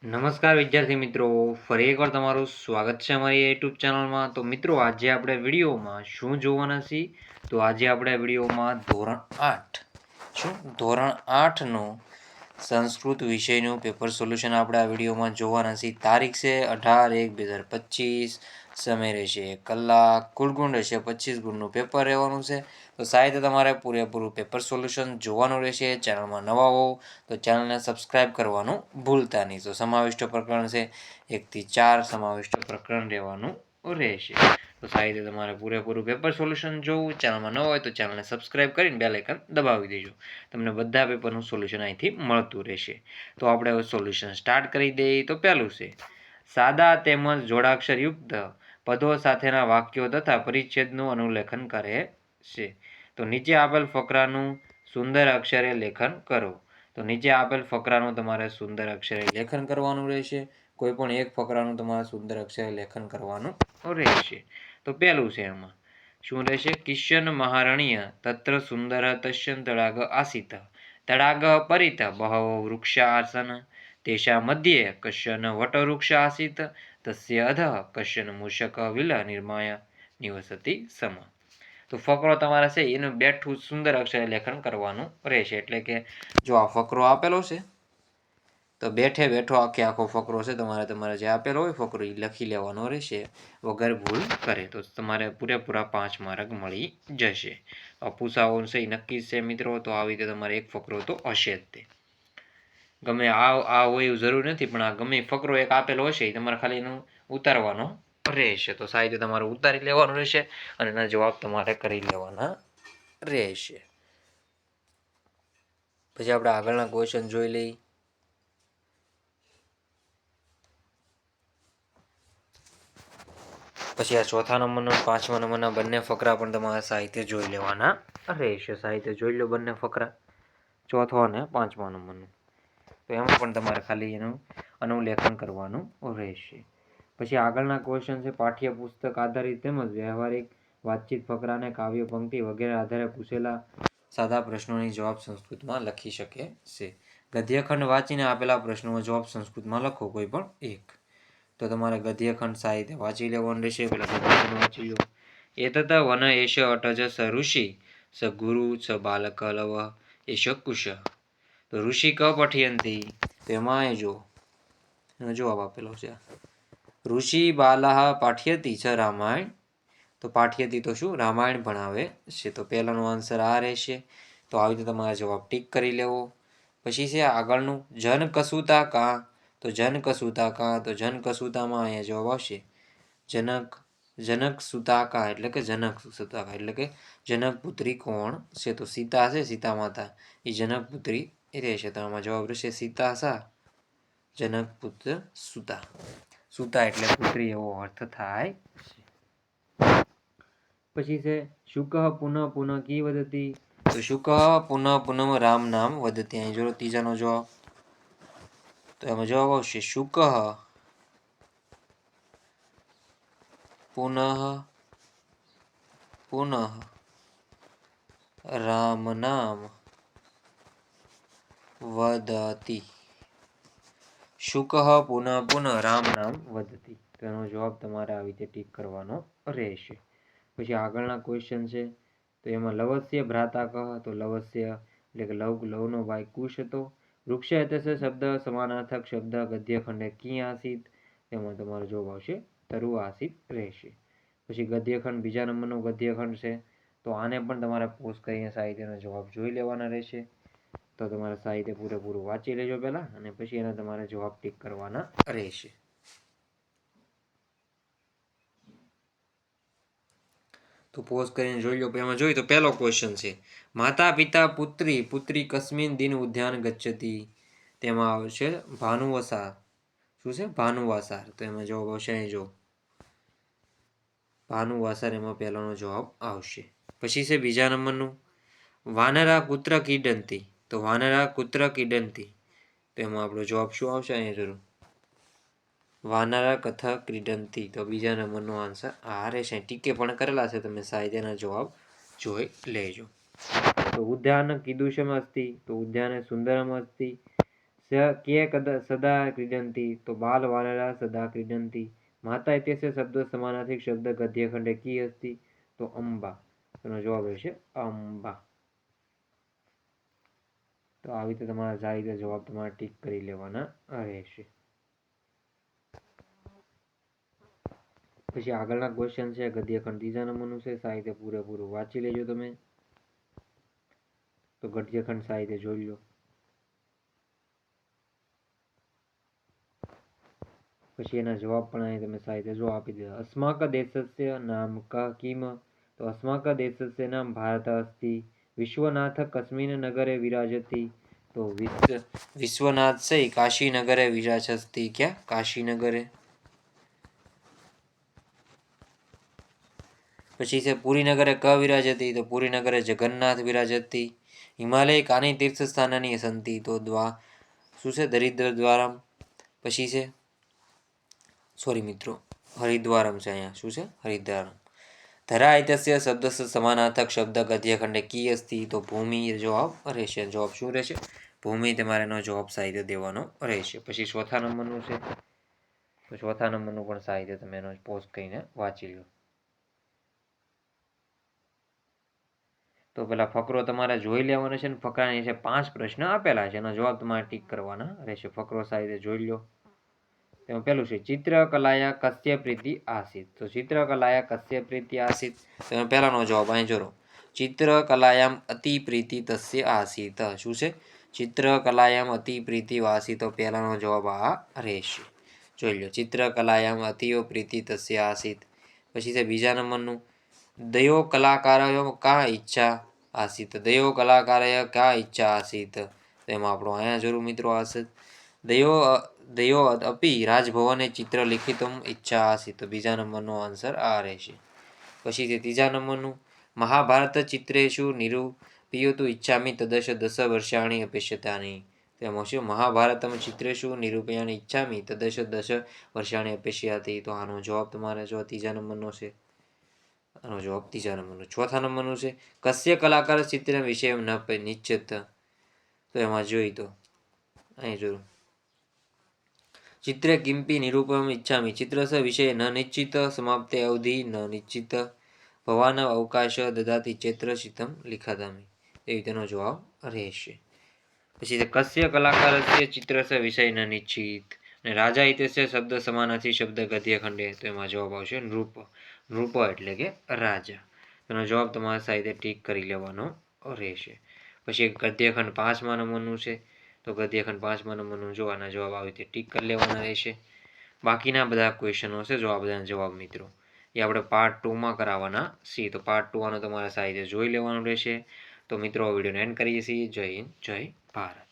નમસ્કાર વિદ્યાર્થી મિત્રો, ફરી એકવાર તમારું સ્વાગત છે અમારી યુટ્યુબ ચેનલમાં. તો મિત્રો, આજે આપણે વિડીયોમાં શું જોવાના છીએ? તો આજે આપણે વિડીયોમાં ધોરણ 8નું સંસ્કૃત વિષયનું પેપર સોલ્યુશન આપણે આ વિડીયોમાં જોવાના છીએ. તારીખ છે 18/1/2025, સમય રહેશે 1 કલાક, કુલ ગુણ રહેશે 25 ગુણનું પેપર રહેવાનું છે. તો સાહેબ તમારે પૂરેપૂરું પેપર સોલ્યુશન જોવાનું રહેશે. ચેનલમાં નવા હો તો ચેનલને સબસ્ક્રાઇબ કરવાનું ભૂલતા નહીં. તો સમાવિષ્ટ પ્રકરણ છે 1 થી 4 સમાવિષ્ટ પ્રકરણ રહેવાનું રહેશે. તો સાહેબ તમારે પૂરેપૂરું પેપર સોલ્યુશન જોવું, ચેનલમાં ન હોય તો ચેનલને સબસ્ક્રાઇબ કરીને બેલ આઇકન દબાવી દેજો. તમને બધા પેપરનું સોલ્યુશન અહીંથી મળતું રહેશે. તો આપણે હવે સોલ્યુશન સ્ટાર્ટ કરી દઈએ. તો પહેલું છે, સાદા તેમજ જોડાક્ષરયુક્ત પદો સાથેના વાક્યો તથા પરિચ્છેદનું અનુલેખન કરે છે. તો નીચે આપેલ ફકરાનું સુંદર અક્ષરે લેખન કરો. તો નીચે આપેલ ફકરાનું તમારે સુંદર અક્ષરે લેખન કરવાનું રહેશે. કોઈ પણ એક ફકરાનું તમારે સુંદર અક્ષરે લેખન કરવાનું રહેશે. તો પહેલું છે, એમાં શું રહેશે? કિશન મહારણ્ય તત્ર સુંદર તસ્ય તડાગ આસિત તડાગ પરિત બહવો વૃક્ષા આસન તેષા મધ્યે કશ્યન વટવૃક્ષ આસિત તસ્ય અધઃ કશ્યન મૂષક વિલ નિર્માય નિવસતિ સમ. તો ફકરો તમારે છે એનું બેઠું સુંદર અક્ષરે લેખન કરવાનું રહેશે. એટલે કે જો આ ફકરો આપેલો છે તો બેઠે બેઠો આખો ફકરો છે તમારે જે આપેલો હોય ફકરો એ લખી લેવાનો રહેશે વગર ભૂલ કરે. તો તમારે પૂરેપૂરા 5 માર્ક મળી જશે. પૂછાવો છે એ નક્કી છે મિત્રો. તો આવી રીતે તમારે એક ફકરો તો હશે જ તે. ગમે આ હોય એવું જરૂર નથી, પણ આ ગમે ફકરો એક આપેલો હશે એ તમારે ખાલી એનું ઉતારવાનો રહેશે. તો સાહિત્ય તમારે ઉતારી લેવાનું રહેશે અને એના જવાબ તમારે કરી લેવાના રહેશે. પછી આપણે આગળના ક્વેશ્ચન જોઈ લઈએ. પછી આ ચોથા નંબરનો 5મા નંબરના બંને ફકરા પણ તમારે સાહિત્ય જોઈ લેવાના રહેશે. સાહિત્ય જોઈ લો બંને ફકરા, ચોથો અને 5મા નંબરનું. તો એમાં પણ તમારે ખાલી એનું અનુલેખન કરવાનું રહેશે. પછી આગળના ક્વેશ્ચન છે, પાઠ્યપુસ્તક આધારિત તેમજ વ્યવહારિક વાતચીત ફકરાને કાવ્ય પંક્તિ વગેરે આધારે પૂછેલા સાદા પ્રશ્નોની જવાબ સંસ્કૃતમાં લખી શકે છે. ગદ્યખંડ વાંચીને આપેલા પ્રશ્નોનો જવાબ સંસ્કૃતમાં લખો, કોઈ પણ એક. તો તમારે ગદ્યખંડ સાહિત્ય વાંચી લેવાનું રહેશે. પેલા ગદ્યખંડ વાંચી લો. એતત વન એશ અટજ સ ઋષિ સ ગુરુ સ બાલક લવ એશ કુશ. તો ઋષિ ક પઠયંતી, તો એમાં જો જવાબ આપેલો છે. ઋષિ બાલા પાઠ્યતી છે રામાયણ. તો પાઠ્યતી તો શું? રામાયણ ભણાવે છે. તો પહેલાનો આન્સર આ રહેશે. તો આવી રીતે તમારે જવાબ ટીક કરી લેવો. પછી છે આગળનું, જન કસુતા કા. તો જન કસુતા કા, તો જન કસુતામાં અહીંયા જવાબ આવશે જનક સુતાકા, એટલે કે જનક સુતાકા એટલે કે જનક પુત્રી કોણ છે? તો સીતા છે, સીતા માતા એ જનક પુત્રી રહેશે. તો આમાં જવાબ રહેશે સીતા સા જનક પુત્ર સુતા. સુતા એટલે પુત્રી એવો અર્થ થાય. પછી છે, શુક પુનઃ પુનઃ કી વદતી. તો શુક પુનઃ પુનઃ રામ નામ વદતી. અહીં જો ત્રીજાનો જવાબ, તો એમાં જવાબ આવશે શુક પુનઃ પુનઃ રામ નામ વદતી. શુક પુનઃ પુનઃ રામ નામ વદતી. તો એનો જવાબ તમારે આવી રીતે ટીક કરવાનો રહેશે. પછી આગળના ક્વેશ્ચન છે, તો એમાં લવસ્ય ભ્રાતા કહ. તો લવસ્ય એટલે કે લવનો ભાઈ કુશ હતો. વૃક્ષ એટલે શબ્દ સમાનાર્થક શબ્દ ગદ્યખંડે કી આસિત. તેમાં તમારો જવાબ આવશે તરુ આસિત રહેશે. પછી ગદ્યખંડ બીજા નંબરનો ગદ્યખંડ છે. તો આને પણ તમારે પોઝ કરીને સાહિત્યનો જવાબ જોઈ લેવાના રહેશે. તો તમારે સાહિત્ય પૂરેપૂરું વાંચી લેજો પહેલા, અને પછી એના તમારે જવાબ ટીક કરવાના રહેશે. તો પોઝ કરીને જોઈ લો. એમાં જોઈએ તો પહેલો ક્વેશ્ચન છે, માતા પિતા પુત્રી પુત્રી કસ્મિન દિન ઉદ્યાન ગચ્છતી. તેમાં આવશે ભાનુવસાર. શું છે? ભાનુવાસાર. તો એમાં જવાબ આવશે અહીં જો ભાનુવાસાર, એમાં પહેલાનો જવાબ આવશે. પછી છે બીજા નંબરનું, વાનરા કુત્ર કીડંતી. તો વાનરા કુત્ર કીડંતી. તો એમાં આપણો જવાબ શું આવશે? અહીંયા જરૂર વાનરા કથા ક્રીડંતી. તો બીજા નંબરનો આન્સર આ રહેશે. ટીકે પણ કરેલા છે, તમે સાહિત્યના જવાબ જોઈ લેજો. તો ઉદ્યાન કીદૃશમ અસ્તિ. તો ઉદ્યાન સુંદરમ અસ્તિ. સ के सदा क्रीडन्ति तो बालबालरा सदा क्रीडन्ति माता इत्यस्य शब्द समानार्थी शब्द गद्यखंडे की अस्ति तो अंबा તેનો જવાબ રહેશે અંબા તો આવી રીતે તમારા સાહિત્ય જવાબ તમારે ટીક કરી લેવાના રહેશે પછી આગળના ક્વેશ્ચન છે ગદ્યખંડ ત્રીજા નંબરનું છે સાહિત્ય પૂરેપૂરું વાંચી લેજો તમે તો ગદ્યખંડ સાહિત્ય જોઈ લો પછી એના જવાબ પણ અહીં તમે સાહિત્ય જો આપી દીધા अस्माक देशस्य नाम किम तो अस्माक देशस्य नाम भारत अस्ति विश्वनाथ कस्मिन् नगरे विराजति तो विश्वनाथ से काशी नगरे विराजति क्या काशी नगरे પછી છે પુરી નગરે ક વિરાજતી તો પુરી નગરે જગન્નાથ વિરાજતી હિમાલય કાની તીર્થ સ્થાનાની સંતિ તો શું છે દરિદ્ર દ્વારમ પછી છે સોરી મિત્રો હરિદ્વારમ છે અહીંયા શું છે હરિદ્વારમ ધરા ઇત્યસ્ય શબ્દસ્ય સમાનાર્થક શબ્દ ગદ્યખંડે કી અસ્તિ તો ભૂમિ જવાબ રહેશે જવાબ શું રહેશે ભૂમિ તમારે એનો જવાબ સાહિત્ય દેવાનો રહેશે પછી ચોથા નંબરનું છે તો ચોથા નંબરનું પણ સાહિત્ય તમે એનો પોઝ કરીને વાંચી લો તો પેલા ફકરો તમારે જોઈ લેવાનો છે ને ફકરાની છે 5 પ્રશ્ન આપેલા છે એનો જવાબ તમારે ટીક કરવાના રહેશે ફકરો સાહિત્ય જોઈ લો તેમાં પહેલું છે ચિત્રકલાયા કસ્ય પ્રીતિ આસીત તો ચિત્રકલાયા કસ્ય પ્રીતિ આસીત તેમાં પહેલાનો જવાબ અહીં જોરો ચિત્રકલાયામ અતિ પ્રીતિ તસ્ય આસીત શું છે ચિત્રકલાયામ અતિ પ્રીતિ આસીત તો પહેલાનો જવાબ આ રહેશે જોઈ લો ચિત્રકલાયામ અતિઓ પ્રીતિ તસ્ય આસીત પછી છે બીજા નંબરનું દયો કલાકારયો કા ઈચ્છા આસીત દયો કલાકારય કા ઈચ્છા આસીત તેમાં આપણો અહીંયા જરૂર મિત્રો આવશે દયો અપી રાજભવને ચિત્ર લિખિતમ ઈચ્છા આસીત તો બીજા નંબરનો આન્સર આ રહેશે પછી છે ત્રીજા નંબરનું મહાભારત ચિત્રેષુ નિરૂપયતુ ઈચ્છામિ તદશ 10 વર્ષાણી અપેક્ષતાની તેમાં છે મહાભારતમ ચિત્રેષુ નિરૂપયાની ઈચ્છામિ તદશ 10 વર્ષાણી અપેક્ષયાતી તો આનો જવાબ તમારે જો ત્રીજા નંબરનો છે આનો જવાબ ત્રીજા નંબરનો ચોથા નંબરનું છે કસ્ય કલાકાર ચિત્ર વિષય ન નિશ્ચિત તો એમાં જોઈ તો અહીં જોયું चित्रे किंपि निरूपणम् इच्छामि चित्रस्य विषये न निश्चित समाप्ते अवधि न निश्चित भवान अवकाश ददाति चेत्रचितं लिखातामि एवी तेनो जवाब रहेशे પછી કસ્ય કલાકારસ્ય ચિત્રस्य વિષય ન નિશ્ચિત અને રાજા ઇત્યસ્ય શબ્દ સમાનાર્થી શબ્દ ગદ્યખંડે તો એમાં જવાબ આવશે નૃપ નૃપ એટલે કે રાજા તેનો જવાબ તમારે સાહિત્ય ટીક કરી લેવાનો રહેશે પછી ગદ્યખંડ 5મા નંબરનું છે તો ગદ્યખંડ 5મા નંબરનું જોવાના જવાબ આવી રીતે ટીક કરી લેવાના રહેશે બાકીના બધા ક્વેશ્ચનો છે જો આ બધાના જવાબ મિત્રો એ આપણે પાર્ટ 2માં કરાવવાના છીએ તો પાર્ટ 2 આનો તમારે સાહિત્ય જોઈ લેવાનું રહેશે તો મિત્રો આ વિડીયોને એન્ડ કરીએ છીએ જય હિન્દ જય ભારત